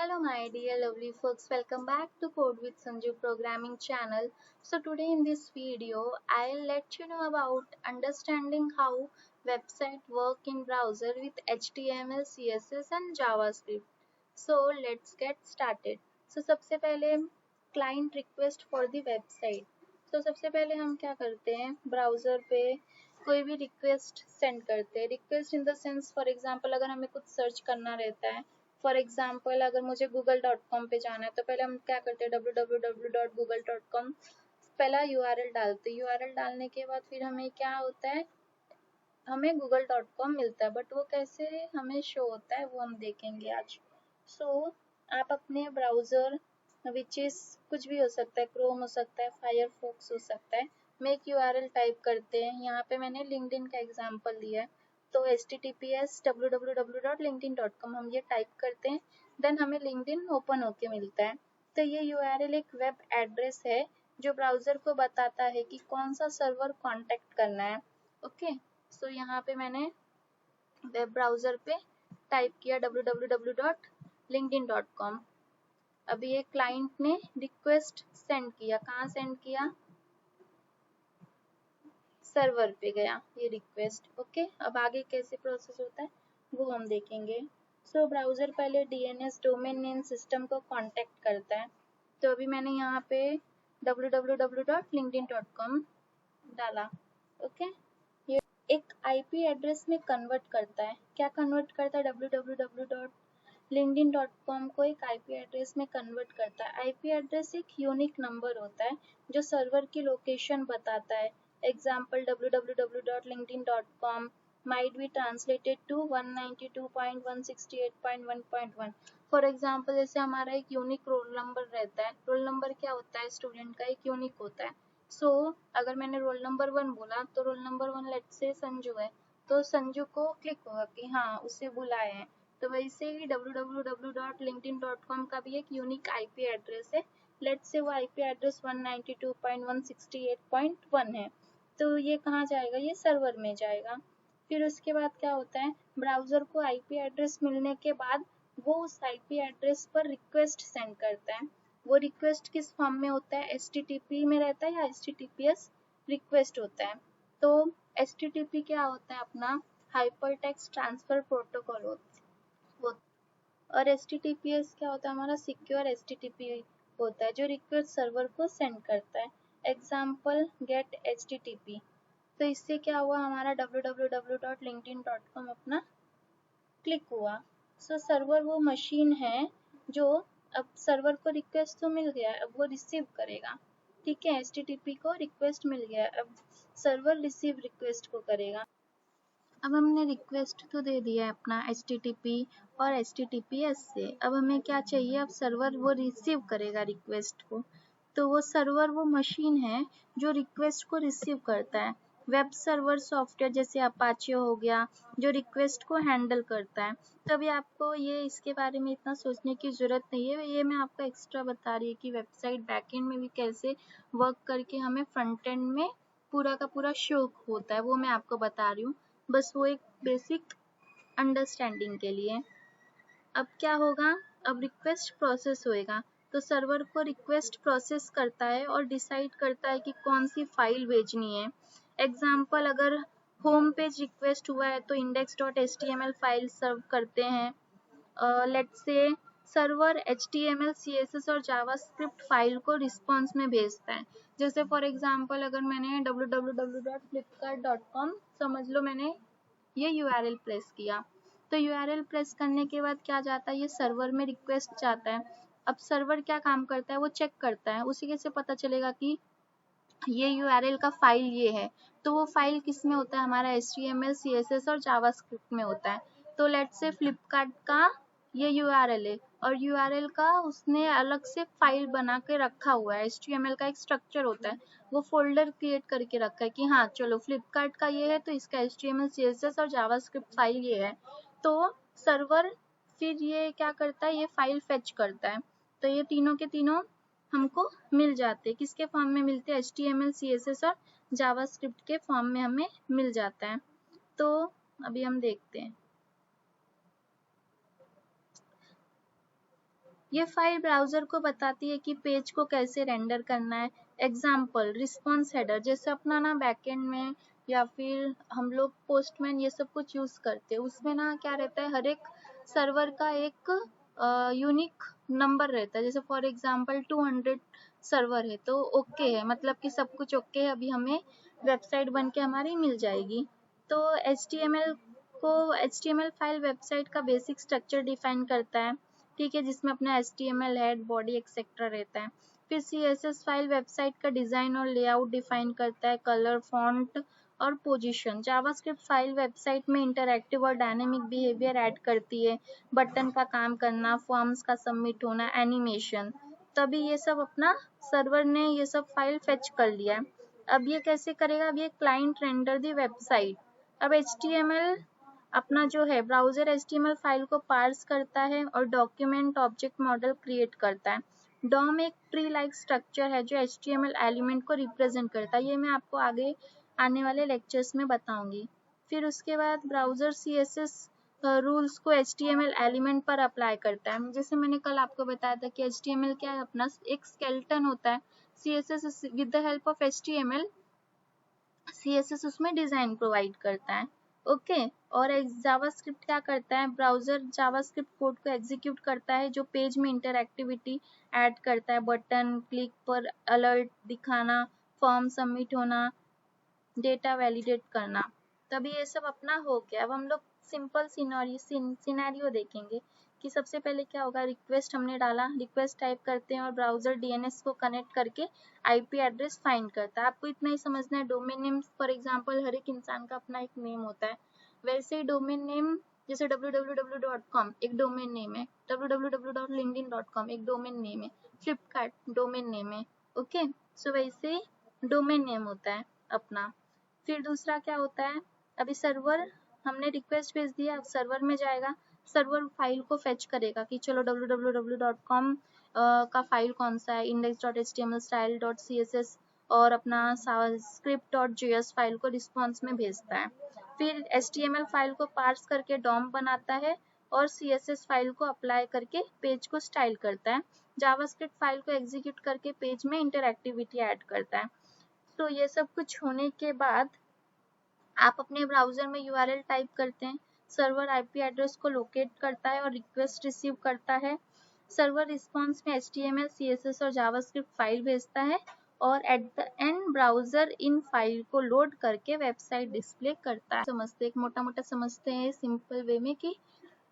Hello my dear lovely folks, welcome back to Code with Sanju programming channel. So today in this video, I'll let you know about understanding how website work in browser with HTML, CSS and JavaScript. So let's get started. So सबसे पहले client request for the website. So सबसे पहले हम क्या करते हैं browser पे कोई भी रिक्वेस्ट सेंड करते हैं. Request in the sense for example अगर हमें कुछ सर्च करना रहता है, फॉर एग्जाम्पल अगर मुझे google.com पे जाना है तो पहले हम क्या करते हैं www.google.com पहला URL डालते हैं. URL डालने के बाद फिर हमें क्या होता है, हमें google.com मिलता है, बट वो कैसे हमें शो होता है वो हम देखेंगे आज. सो आप अपने ब्राउज़र विच इज़ कुछ भी हो सकता है, क्रोम हो सकता है, फायरफॉक्स हो सकता है, मेक URL टाइप करते हैं. यहाँ पे मैंने लिंक्डइन का एग्जांपल लिया है तो https www.linkedin.com हम ये टाइप करते हैं, देन हमें लिंक्डइन ओपन होके मिलता है. तो ये URL एक वेब एड्रेस है जो ब्राउज़र को बताता है कि कौन सा सर्वर कांटेक्ट करना है. ओके, सो यहाँ पे मैंने वेब ब्राउज़र पे टाइप किया www.linkedin.com. अभी ये क्लाइंट ने रिक्वेस्ट सेंड किया, कहाँ सेंड किया, सर्वर पे गया ये रिक्वेस्ट. ओके, अब आगे कैसे प्रोसेस होता है वो हम देखेंगे. सो ब्राउज़र पहले DNS डोमेन नेम सिस्टम को कांटेक्ट करता है. तो अभी मैंने यहाँ पे www.linkedin.com डाला. ओके, ये एक IP एड्रेस में कन्वर्ट करता है. क्या कन्वर्ट करता है, www.linkedin.com को एक IP एड्रेस में कन्वर्ट करता है. IP एड्रेस एक यूनिक नंबर होता है जो सर्वर की लोकेशन बताता है. Example www.linkedin.com might be translated to 192.168.1.1. For example जैसे हमारा एक यूनिक रोल नंबर रहता है. रोल नंबर क्या होता है, स्टूडेंट का एक यूनिक होता है. सो अगर मैंने रोल नंबर 1 बोला तो roll number 1 let's say Sanju है, तो संजू को क्लिक होगा कि हाँ उसे बुलाए हैं. तो वैसे ही www.linkedin.com का भी एक यूनिक IP एड्रेस है. लेट्स से वो IP एड्रेस 192.168.1 है, तो ये कहाँ जाएगा, ये सर्वर में जाएगा. फिर उसके बाद क्या होता है, ब्राउज़र को IP एड्रेस मिलने के बाद वो उस IP एड्रेस पर रिक्वेस्ट सेंड करता है. वो रिक्वेस्ट किस फॉर्म में होता है, HTTP में रहता है या HTTPS रिक्वेस्ट होता है. तो HTTP क्या होता है, अपना हाइपरटेक्स्ट ट्रांसफर प्रोटोकॉल होता है, और HTTPS क्या होता है, हमारा सिक्योर HTTP होता है जो रिक्वेस्ट सर्वर को सेंड करता है. Example get HTTP. तो इससे क्या हुआ, हमारा www.linkedin.com अपना क्लिक हुआ. सो सर्वर वो मशीन है जो, अब सर्वर को रिक्वेस्ट तो मिल गया, अब वो रिसीव करेगा. ठीक है, HTTP को रिक्वेस्ट मिल गया, अब सर्वर रिसीव रिक्वेस्ट को करेगा. अब हमने रिक्वेस्ट तो दे दिया है अपना HTTP और HTTPS से. अब हमें क्या चाहिए, अब सर्वर वो रिसीव करेगा रिक्वेस्ट को. तो वो सर्वर वो मशीन है जो रिक्वेस्ट को रिसीव करता है. वेब सर्वर सॉफ्टवेयर जैसे अपाचे हो गया जो रिक्वेस्ट को हैंडल करता है. तभी आपको ये इसके बारे में इतना सोचने की ज़रूरत नहीं है, ये मैं आपको एक्स्ट्रा बता रही है कि वेबसाइट बैकएंड में भी कैसे वर्क करके हमें फ्रंट एंड में पूरा का पूरा शो होता है, वो मैं आपको बता रही हूँ, बस वो एक बेसिक अंडरस्टैंडिंग के लिए. अब क्या होगा, अब रिक्वेस्ट प्रोसेस होएगा तो सर्वर को रिक्वेस्ट प्रोसेस करता है और डिसाइड करता है कि कौन सी फाइल भेजनी है. एग्जाम्पल अगर होम पेज रिक्वेस्ट हुआ है तो index.html फाइल सर्व करते हैं. Let's say server HTML, CSS और जावास्क्रिप्ट फाइल को रिस्पॉन्स में भेजता है. जैसे फॉर एग्जांपल अगर मैंने www.flipkart.com समझ लो मैंने ये URL प्रेस किया, तो URL प्रेस करने के बाद क्या जाता है, ये सर्वर में रिक्वेस्ट जाता है. अब सर्वर क्या काम करता है, वो चेक करता है, उसी से पता चलेगा कि ये URL का फाइल ये है, तो वो फाइल किस में होता है, हमारा HTML, CSS और जावास्क्रिप्ट में होता है. तो लेट्स से फ्लिपकार्ट का ये URL है और URL का उसने अलग से फाइल बना के रखा हुआ है. HTML का एक स्ट्रक्चर होता है, वो फोल्डर क्रिएट करके रखा है कि हाँ चलो फ्लिपकार्ट का ये है तो इसका HTML, CSS और जावास्क्रिप्ट फाइल ये है. तो सर्वर फिर ये क्या करता है, ये फाइल फेच करता है. तो ये तीनों के तीनों हमको मिल जाते हैं. किसके फॉर्म में मिलते हैं, HTML, CSS और जावास्क्रिप्ट के फॉर्म में हमें मिल जाता है. तो अभी हम देखते हैं. ये फाइल ब्राउजर को बताती है कि पेज को कैसे रेंडर करना है। एग्जाम्पल रिस्पॉन्स हेडर, जैसे अपना ना बैकएंड में या फिर हम लोग पोस्टमैन ये सब कुछ यूज करते हैं, उसमें ना क्या रहता है, हर एक सर्वर का एक यूनिक नंबर रहता है। जैसे फॉर एग्जाम्पल 200 सर्वर है तो ओके है, मतलब कि सब कुछ ओके है, अभी हमें वेबसाइट बन के हमारी मिल जाएगी। तो HTML फाइल वेबसाइट का बेसिक स्ट्रक्चर डिफाइन करता है, ठीक है, जिसमें अपना HTML हेड बॉडी एक्सेट्रा रहता है। फिर CSS फाइल वेबसाइट का डिजाइन और लेआउट डिफाइन करता है, कलर, फॉन्ट और पोजीशन। जावास्क्रिप्ट फाइल वेबसाइट में इंटरैक्टिव और डायनेमिक बिहेवियर ऐड करती है, बटन का काम करना, फॉर्म्स का सबमिट होना, एनिमेशन। तभी ये सब अपना सर्वर ने ये सब फाइल फेच कर लिया है। अब ये कैसे करेगा, अब ये क्लाइंट रेंडर दी वेबसाइट। अब HTML अपना जो है ब्राउजर HTML फाइल को पार्स करता है और डॉक्यूमेंट ऑब्जेक्ट मॉडल क्रिएट करता है। डॉम एक ट्री लाइक स्ट्रक्चर है जो HTML एलिमेंट को रिप्रेजेंट करता है। ये मैं आपको आगे आने वाले लेक्चर्स में बताऊंगी। फिर उसके बाद ब्राउजर CSS रूल्स को HTML एलिमेंट पर अप्लाई करता है। जैसे मैंने कल आपको बताया था कि HTML क्या है, अपना एक स्केलेटन होता है। CSS with the help of HTML CSS उसमें डिजाइन प्रोवाइड करता है। ओके, और जावास्क्रिप्ट क्या करता है, ब्राउजर जावास्क्रिप्ट कोड को एग्जीक्यूट करता है जो पेज में इंटरएक्टिविटी ऐड करता है, बटन क्लिक पर अलर्ट दिखाना, फॉर्म सबमिट होना, डेटा वैलिडेट करना। तभी ये सब अपना हो गया। अब हम लोग सिंपल सिनेरियो देखेंगे कि सबसे पहले क्या होगा, रिक्वेस्ट हमने डाला, रिक्वेस्ट टाइप करते हैं और ब्राउजर DNS को कनेक्ट करके IP एड्रेस फाइंड करता है। आपको इतना ही समझना है, डोमेन नेम फॉर एग्जांपल हर एक इंसान का अपना एक नेम होता है, वैसे ही डोमेन नेम जैसे www.com एक डोमेन नेम है, www.linkedin.com एक डोमेन नेम है, फ्लिपकार्ट डोमेन नेम है। ओके, सो वैसे डोमेन नेम होता है अपना। फिर दूसरा क्या होता है, अभी सर्वर हमने रिक्वेस्ट भेज दिया, अब सर्वर में जाएगा, सर्वर फाइल को फेच करेगा कि चलो www.com का फाइल कौन सा है, index.html, style.css और अपना script.js फाइल को रिस्पॉन्स में भेजता है। फिर HTML फाइल को पार्स करके डॉम बनाता है और CSS फाइल को अप्लाई करके पेज को स्टाइल करता है। जावास्क्रिप्ट फाइल को एग्जीक्यूट करके पेज में इंटरएक्टिविटी ऐड करता है। तो ये सब कुछ होने के बाद आप अपने ब्राउजर में URL टाइप करते हैं, सर्वर IP एड्रेस को लोकेट करता है और रिक्वेस्ट रिसीव करता है। सर्वर रिस्पॉन्स में HTML, CSS और जावास्क्रिप्ट फाइल भेजता है और at the end browser in file को लोड करके वेबसाइट डिस्प्ले करता है। समझते एक मोटा मोटा समझते हैं सिंपल वे में कि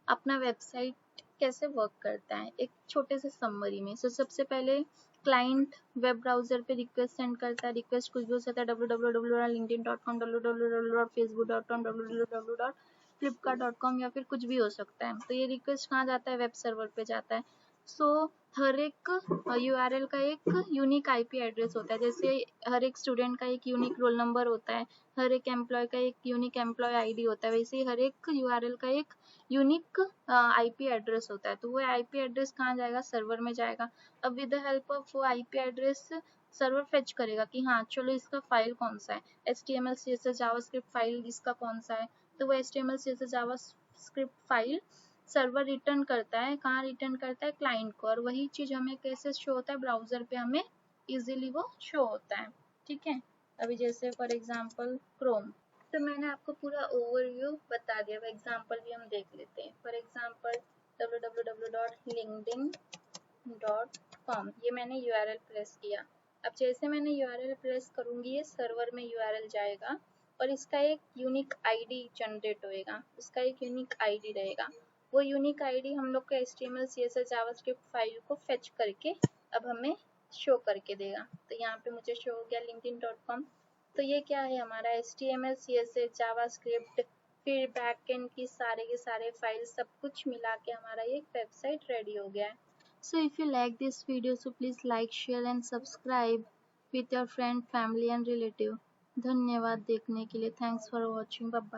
अपना वेबसाइट कैसे वर्क करता है, एक छोटे से समरी में। सबसे पहले क्लाइंट वेब ब्राउजर पे रिक्वेस्ट सेंड करता है, रिक्वेस्ट कुछ भी हो सकता है, www.linkedin.com, www.facebook.com, www.flipkart.com या फिर कुछ भी हो सकता है। तो ये रिक्वेस्ट कहाँ जाता है, वेब सर्वर पे जाता है। सो हर एक URL का एक यूनिक IP एड्रेस होता है, जैसे हर एक स्टूडेंट का एक यूनिक रोल नंबर होता है, हर एक एम्प्लॉय का एक यूनिक एम्प्लॉय ID होता है, वैसे ही हर एक URL का एक यूनिक IP एड्रेस होता है। तो वो IP एड्रेस कहाँ जाएगा, सर्वर में जाएगा। अब विद द हेल्प ऑफ वो IP एड्रेस सर्वर फेच करेगा कि हाँ चलो इसका फाइल कौन सा है, HTML CSS जावास्क्रिप्ट फाइल इसका कौन सा है, तो वो HTML CSS JavaScript file server return करता है, कहाँ रिटर्न करता है, क्लाइंट को, और वही चीज हमें कैसे शो होता है, ब्राउजर पे हमें इजीली वो शो होता है। ठीक है, अभी जैसे फॉर एग्जांपल क्रोम, तो मैंने आपको पूरा ओवरव्यू बता दिया, अब एग्जांपल भी हम देख लेते हैं। फॉर एग्जांपल www.linkedin.com, ये मैंने URL प्रेस किया। अब जैसे मैंने URL प्रेस करूंगी ये सर्वर में URL जाएगा और इसका एक यूनिक ID जनरेट होएगा, उसका एक यूनिक ID रहेगा। वो यूनिक ID हम लोग को HTML CSS जावास्क्रिप्ट फाइल को फेच करके अब हमें शो करके देगा। तो यहाँ पे मुझे शो हो गया linkedin.com। तो ये क्या है, हमारा HTML CSS जावास्क्रिप्ट फिर बैकएंड की सारे के सारे फाइल सब कुछ मिला के हमारा ये वेबसाइट रेडी हो गया है। So if you like this video, so please like, share and subscribe with your friend, family and relative. धन्यवाद देखने के लिए, thanks for watching, bye bye.